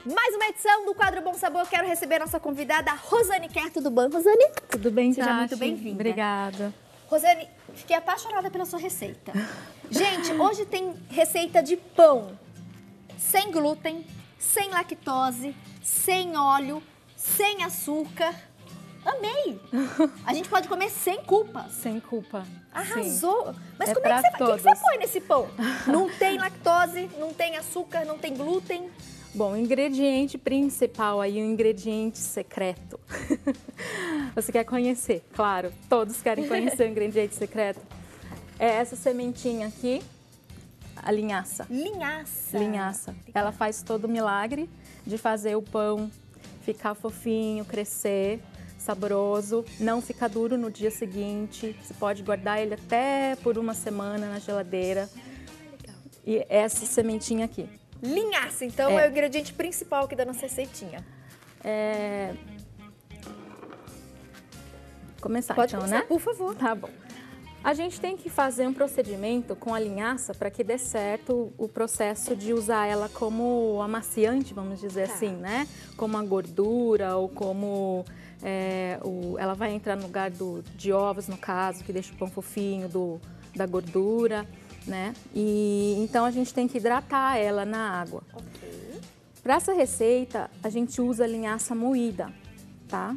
Mais uma edição do quadro Bom Sabor. Eu quero receber a nossa convidada, Rosane Kerr. Tudo bom, Rosane? Tudo bem, Seja muito bem-vinda. Obrigada. Rosane, fiquei apaixonada pela sua receita. Gente, hoje tem receita de pão sem glúten, sem lactose, sem óleo, sem açúcar. Amei! A gente pode comer sem culpa. Sem culpa. Arrasou! Sim. Mas É como é que todos. você põe nesse pão? Não tem lactose, não tem açúcar, não tem glúten. Bom, o ingrediente principal aí, o ingrediente secreto. Você quer conhecer, claro. Todos querem conhecer o ingrediente secreto. É essa sementinha aqui, a linhaça. Linhaça. Linhaça. Ela faz todo o milagre de fazer o pão ficar fofinho, crescer, saboroso, não fica duro no dia seguinte. Você pode guardar ele até por uma semana na geladeira. E essa sementinha aqui. Linhaça, então, é o ingrediente principal aqui da nossa receitinha. Começar Pode então, começar, né? por favor. Tá bom. A gente tem que fazer um procedimento com a linhaça para que dê certo o processo de usar ela como amaciante, vamos dizer assim, né? Como a gordura ou como ela vai entrar no lugar de ovos, no caso, que deixa o pão fofinho, da gordura, né? E então a gente tem que hidratar ela na água. Ok. Para essa receita, a gente usa linhaça moída, tá?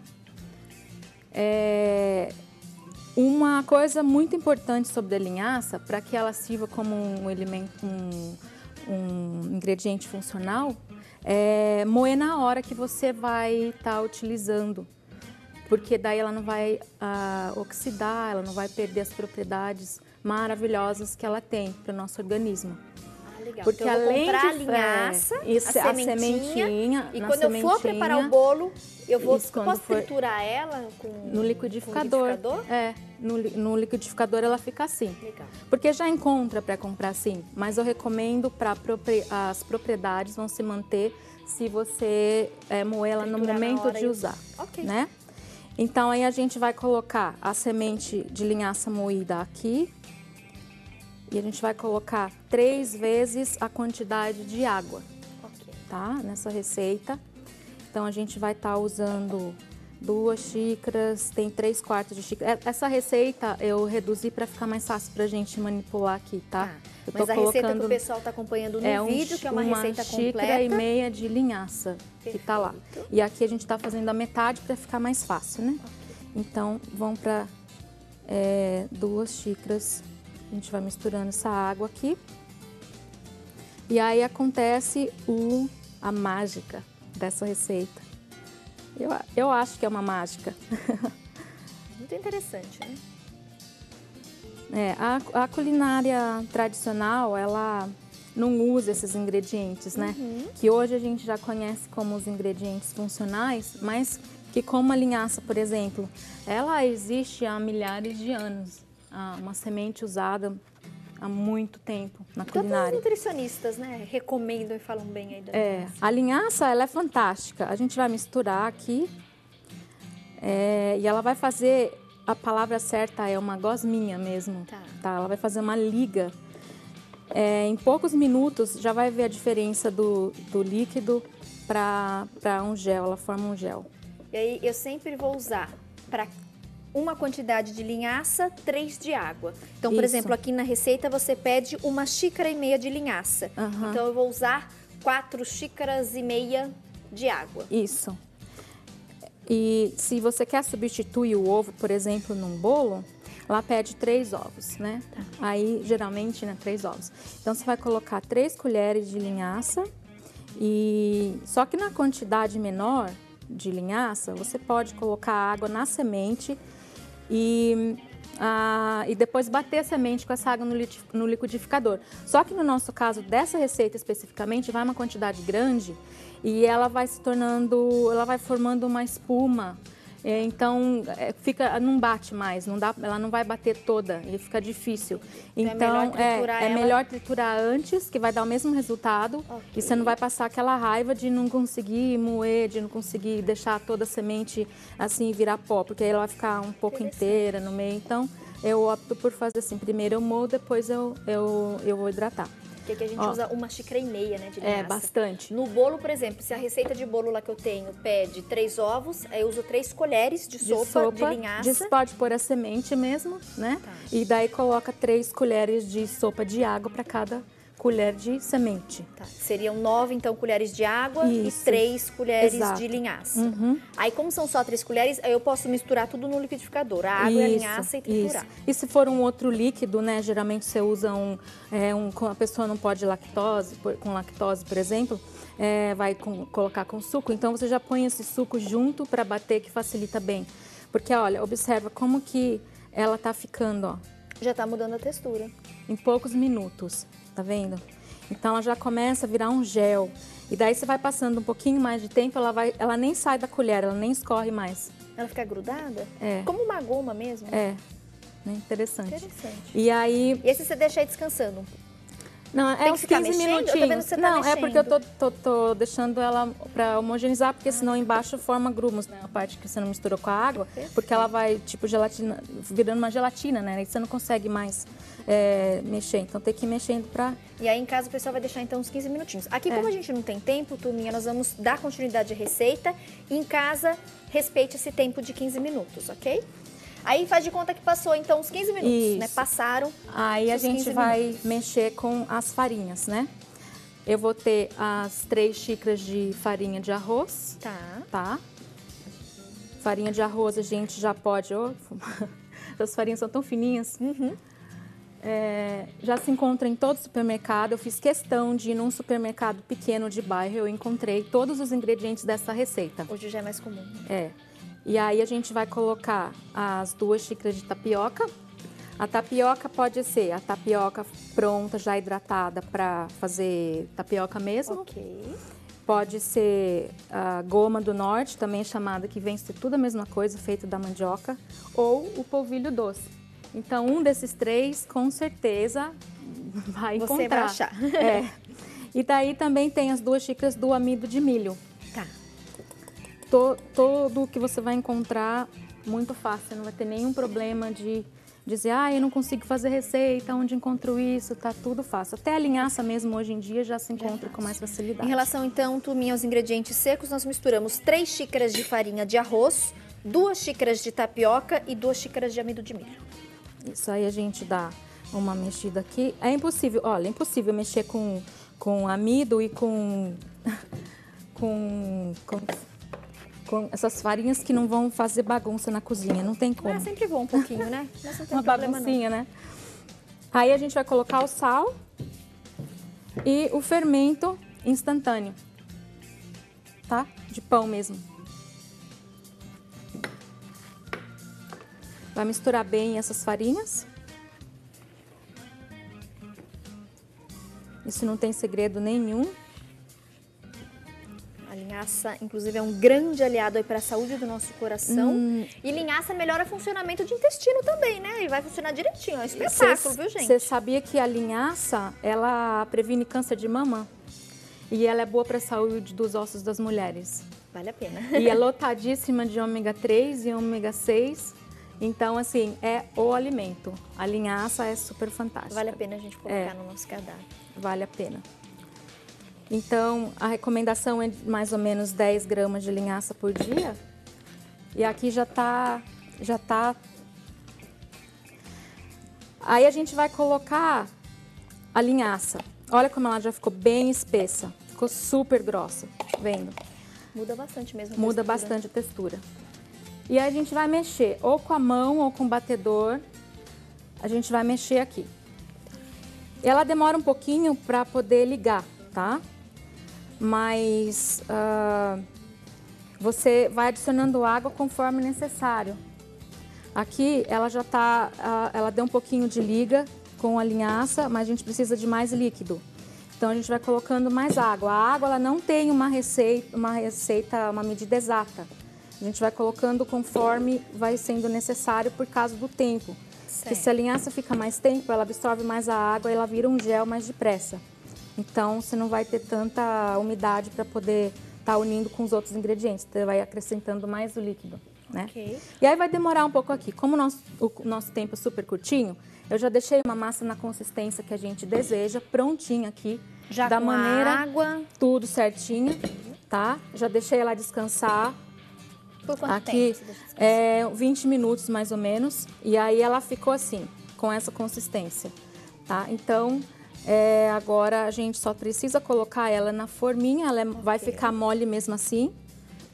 Uma coisa muito importante sobre a linhaça, para que ela sirva como um ingrediente funcional, é moer na hora que você vai estar utilizando. Porque daí ela não vai oxidar, ela não vai perder as propriedades maravilhosas que ela tem para o nosso organismo. Legal. Porque então, eu vou além comprar de a linhaça, a sementinha, e quando eu for preparar o bolo, posso triturar ela no liquidificador. No liquidificador ela fica assim. Legal. Porque já encontra para comprar assim, mas eu recomendo as propriedades vão se manter se você moer ela no momento de usar, né? Então aí a gente vai colocar a semente de linhaça moída aqui. E a gente vai colocar 3 vezes a quantidade de água, tá? Nessa receita. Então, a gente vai estar usando 2 xícaras, tem 3/4 de xícara. Essa receita eu reduzi para ficar mais fácil para a gente manipular aqui, tá? Mas a receita que o pessoal está acompanhando no vídeo, que é uma receita completa. 1,5 xícara de linhaça que tá lá. E aqui a gente está fazendo a metade para ficar mais fácil, né? Então, vão para 2 xícaras. A gente vai misturando essa água aqui. E aí acontece a mágica dessa receita. Eu acho que é uma mágica. Muito interessante, né? A culinária tradicional, ela não usa esses ingredientes, né? Que hoje a gente já conhece como os ingredientes funcionais, mas que como a linhaça, por exemplo, ela existe há milhares de anos. Uma semente usada há muito tempo na culinária. Todos os nutricionistas, né, recomendam e falam bem aí da linhaça. A linhaça, ela é fantástica. A gente vai misturar aqui e ela vai fazer, a palavra certa é uma gosminha mesmo. Tá? Ela vai fazer uma liga. Em poucos minutos já vai ver a diferença do líquido para um gel, ela forma um gel. E aí eu sempre vou usar para uma quantidade de linhaça, 3 de água. Então, por exemplo, aqui na receita você pede 1,5 xícaras de linhaça. Então, eu vou usar 4,5 xícaras de água. Isso. E se você quer substituir o ovo, por exemplo, num bolo, lá pede 3 ovos, né? Aí, geralmente, 3 ovos. Então, você vai colocar 3 colheres de linhaça só que na quantidade menor de linhaça, você pode colocar água na semente e depois bater a semente com essa água no liquidificador. Só que no nosso caso, dessa receita especificamente, vai uma quantidade grande e ela vai ela vai formando uma espuma. Então, não bate mais, ela não vai bater toda e fica difícil. Então, é melhor triturar antes, que vai dar o mesmo resultado. E você não vai passar aquela raiva de não conseguir moer, de não conseguir deixar toda a semente assim virar pó, porque aí ela vai ficar um pouco inteira no meio. Então, eu opto por fazer assim, primeiro eu moo, depois eu vou hidratar. Porque aqui a gente usa 1,5 xícaras, né, de linhaça. Bastante. No bolo, por exemplo, se a receita de bolo lá que eu tenho pede 3 ovos, aí eu uso 3 colheres de sopa de linhaça. Pode pôr a semente mesmo, né? Tá. E daí coloca 3 colheres de sopa de água para cada colher de semente. Tá. Seriam 9, então, colheres de água Isso. e 3 colheres Exato. de linhaça. Uhum. Aí, como são só 3 colheres, aí eu posso misturar tudo no liquidificador, a água e a linhaça e triturar. Isso. E se for um outro líquido, né? Geralmente você usa a pessoa não pode com lactose, por exemplo, vai colocar com suco. Então você já põe esse suco junto para bater, que facilita bem. Porque, olha, observa como que ela tá ficando, ó. Já tá mudando a textura. Em poucos minutos. Tá vendo? Então ela já começa a virar um gel. E daí você vai passando um pouquinho mais de tempo, ela nem sai da colher, ela nem escorre mais. Ela fica grudada? É. Como uma goma mesmo? Né? Interessante. Interessante. E aí... E esse você deixa aí descansando? Não, Tem uns que ficar 15 mexendo? minutinhos. Eu tô vendo que você tá não, mexendo. é porque eu tô deixando ela pra homogeneizar, porque senão embaixo forma grumos, né? A parte que você não misturou com a água, porque ela vai, tipo, gelatina, virando uma gelatina, né? E você não consegue mais mexer. Então tem que ir mexendo pra... E aí em casa o pessoal vai deixar então uns 15 minutinhos. Aqui, como a gente não tem tempo, turminha, nós vamos dar continuidade à receita. E em casa, respeite esse tempo de 15 minutos, ok? Aí faz de conta que passou então uns 15 minutos, Isso. né? Passaram. Aí a gente vai mexer com as farinhas, né? Eu vou ter as 3 xícaras de farinha de arroz. Tá? Farinha de arroz a gente já pode... As farinhas são tão fininhas. Uhum. Já se encontra em todo supermercado. Eu fiz questão de ir num supermercado pequeno de bairro. Eu encontrei todos os ingredientes dessa receita. Hoje já é mais comum. E aí a gente vai colocar as 2 xícaras de tapioca. A tapioca pode ser a tapioca pronta, já hidratada para fazer tapioca mesmo. Ok. Pode ser a goma do norte, também chamada, que vem ser tudo a mesma coisa, feito da mandioca. Ou o polvilho doce. Então, um desses 3, com certeza, vai encontrar. Você vai achar. E daí também tem as 2 xícaras do amido de milho. Tá. Todo que você vai encontrar muito fácil, não vai ter nenhum problema de dizer, eu não consigo fazer receita, onde encontro isso, tá tudo fácil. Até a linhaça mesmo hoje em dia já se encontra com mais facilidade. Em relação então, turminha, aos ingredientes secos, nós misturamos 3 xícaras de farinha de arroz, 2 xícaras de tapioca e 2 xícaras de amido de milho. Isso aí a gente dá uma mexida aqui. É impossível, olha, é impossível mexer com amido e com essas farinhas que não vão fazer bagunça na cozinha, não tem como. É sempre bom um pouquinho, né? Mas não tem uma problema, baguncinha, né? Aí a gente vai colocar o sal e o fermento instantâneo, tá? De pão mesmo. Vai misturar bem essas farinhas. Isso não tem segredo nenhum. A linhaça, inclusive, é um grande aliado aí para a saúde do nosso coração. E linhaça melhora o funcionamento do intestino também, né? E vai funcionar direitinho. É um espetáculo, viu, gente? Você sabia que a linhaça, ela previne câncer de mama? E ela é boa para a saúde dos ossos das mulheres. Vale a pena. E é lotadíssima de ômega 3 e ômega 6. Então, assim, é o alimento. A linhaça é super fantástica. Vale a pena a gente colocar no nosso cardápio. Vale a pena. Então, a recomendação é mais ou menos 10 gramas de linhaça por dia. E aqui já tá... Aí a gente vai colocar a linhaça. Olha como ela já ficou bem espessa. Ficou super grossa, vendo? Muda bastante mesmo a textura. Muda bastante a textura. E aí a gente vai mexer ou com a mão ou com o batedor. A gente vai mexer aqui. Ela demora um pouquinho para poder ligar, tá? Mas você vai adicionando água conforme necessário. Aqui ela já tá, ela deu um pouquinho de liga com a linhaça, mas a gente precisa de mais líquido. Então a gente vai colocando mais água. A água ela não tem uma medida exata. A gente vai colocando conforme vai sendo necessário por causa do tempo. Porque se a linhaça fica mais tempo, ela absorve mais a água e ela vira um gel mais depressa. Então você não vai ter tanta umidade para poder estar unindo com os outros ingredientes. Você vai acrescentando mais o líquido, né? Okay. E aí vai demorar um pouco aqui. Como o nosso tempo é super curtinho, Eu já deixei uma massa na consistência que a gente deseja, prontinha aqui. Já da com maneira, a água. tudo certinho, tá? Já deixei ela descansar. Por quanto aqui, tempo você deixa descansar? 20 minutos mais ou menos. E aí ela ficou assim, com essa consistência, tá? Então, agora a gente só precisa colocar ela na forminha, ela vai ficar mole mesmo assim,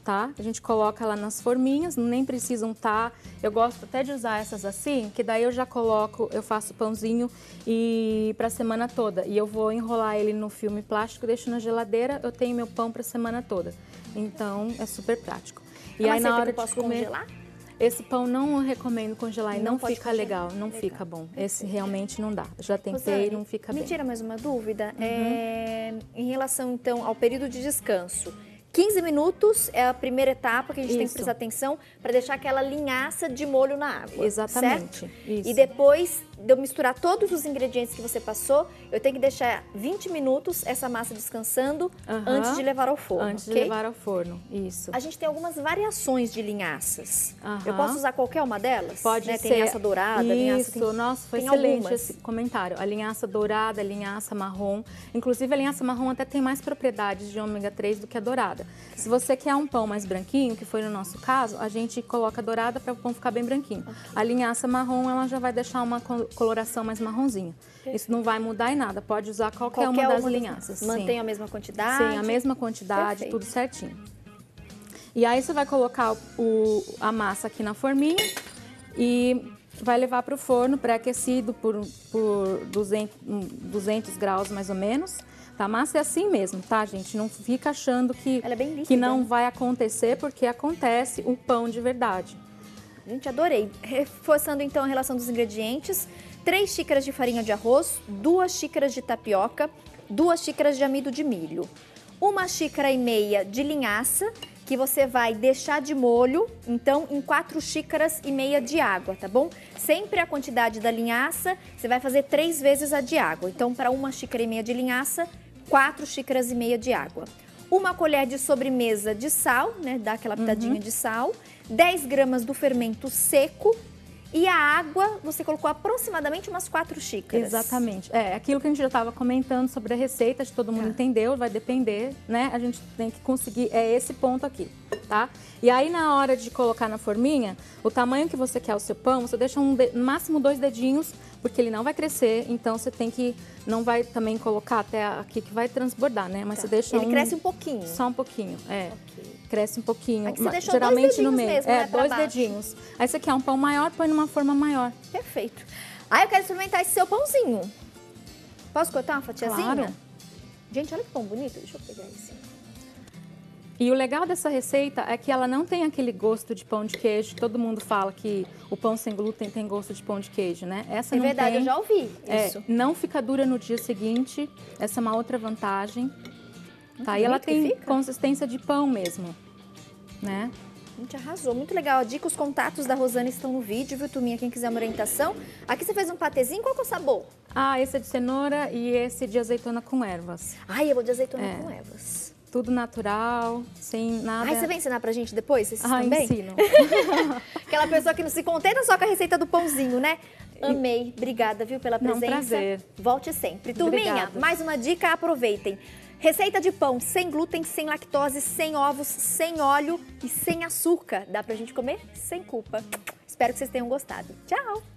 tá? A gente coloca ela nas forminhas, nem precisam estar... Eu gosto até de usar essas assim, que daí eu já coloco, eu faço pãozinho e para a semana toda. E eu vou enrolar ele no filme plástico, deixo na geladeira, eu tenho meu pão para a semana toda. Então, é super prático. E aí na hora de comer, congelar? esse pão não recomendo congelar e não fica congelar. legal, não fica bom. Esse realmente não dá. Já tentei, Rosane, não fica me bem. tira mais uma dúvida. Em relação, então, ao período de descanso. 15 minutos é a primeira etapa que a gente tem que prestar atenção para deixar aquela linhaça de molho na água. Exatamente. Certo? Isso. E depois de eu misturar todos os ingredientes que você passou, eu tenho que deixar 20 minutos essa massa descansando antes de levar ao forno. Antes de levar ao forno, isso. A gente tem algumas variações de linhaças. Eu Aham. posso usar qualquer uma delas? Pode né? ser. Tem linhaça dourada, linhaça... Isso, nossa, foi tem excelente algumas. esse comentário. A linhaça dourada, a linhaça marrom. Inclusive, a linhaça marrom até tem mais propriedades de ômega 3 do que a dourada. Se você quer um pão mais branquinho, que foi no nosso caso, a gente coloca a dourada para o pão ficar bem branquinho. A linhaça marrom, ela já vai deixar uma coloração mais marronzinha. Isso não vai mudar em nada. Pode usar qualquer uma das linhaças. Mantém a mesma quantidade? Sim, a mesma quantidade, Perfeito. tudo certinho. E aí você vai colocar a massa aqui na forminha e vai levar para o forno pré-aquecido por 200 graus mais ou menos. Tá? A massa é assim mesmo, tá, gente? Não fica achando que, Ela é bem líquida, que não né? vai acontecer, porque acontece o pão de verdade. Gente, adorei. Reforçando então a relação dos ingredientes: 3 xícaras de farinha de arroz, 2 xícaras de tapioca, 2 xícaras de amido de milho, 1,5 xícaras de linhaça, que você vai deixar de molho, então, em 4,5 xícaras de água, tá bom? Sempre a quantidade da linhaça, você vai fazer 3 vezes a de água. Então, para 1,5 xícaras de linhaça, 4,5 xícaras de água. 1 colher de sobremesa de sal, né? Dá aquela pitadinha de sal. 10 gramas do fermento seco. E a água, você colocou aproximadamente umas 4 xícaras. Exatamente. É aquilo que a gente já estava comentando sobre a receita, acho que todo mundo entendeu, vai depender, né? A gente tem que conseguir, esse ponto aqui, tá? E aí, na hora de colocar na forminha, o tamanho que você quer o seu pão, você deixa no máximo 2 dedinhos, porque ele não vai crescer, então você tem que, não vai também colocar até aqui que vai transbordar, né? Mas você deixa Ele cresce um pouquinho. Só um pouquinho, Cresce um pouquinho. Aqui você deixou geralmente 2 no dedinhos meio. mesmo, né, pra 2 baixo. dedinhos. Aí você quer um pão maior, põe numa forma maior. Perfeito. Eu quero experimentar esse seu pãozinho. Posso cortar uma fatiazinha? Claro. Gente, olha que pão bonito. Deixa eu pegar esse. E o legal dessa receita é que ela não tem aquele gosto de pão de queijo. Todo mundo fala que o pão sem glúten tem gosto de pão de queijo, né? Essa não verdade, tem. eu já ouvi isso. Não fica dura no dia seguinte. Essa é uma outra vantagem. Tá? E ela tem consistência de pão mesmo, né? A gente arrasou, muito legal. A dica, os contatos da Rosane estão no vídeo, viu, turminha? Quem quiser uma orientação. Aqui você fez um patezinho, qual que é o sabor? Esse é de cenoura e esse de azeitona com ervas. Eu vou de azeitona com ervas. Tudo natural, sem nada... Você vai ensinar pra gente depois, esses também? Ensino. Aquela pessoa que não se contenta só com a receita do pãozinho, né? Amei, obrigada, viu, pela presença. Prazer. Volte sempre. Turminha, Obrigada. mais uma dica, aproveitem. Receita de pão sem glúten, sem lactose, sem ovos, sem óleo e sem açúcar. Dá pra gente comer sem culpa. Espero que vocês tenham gostado. Tchau!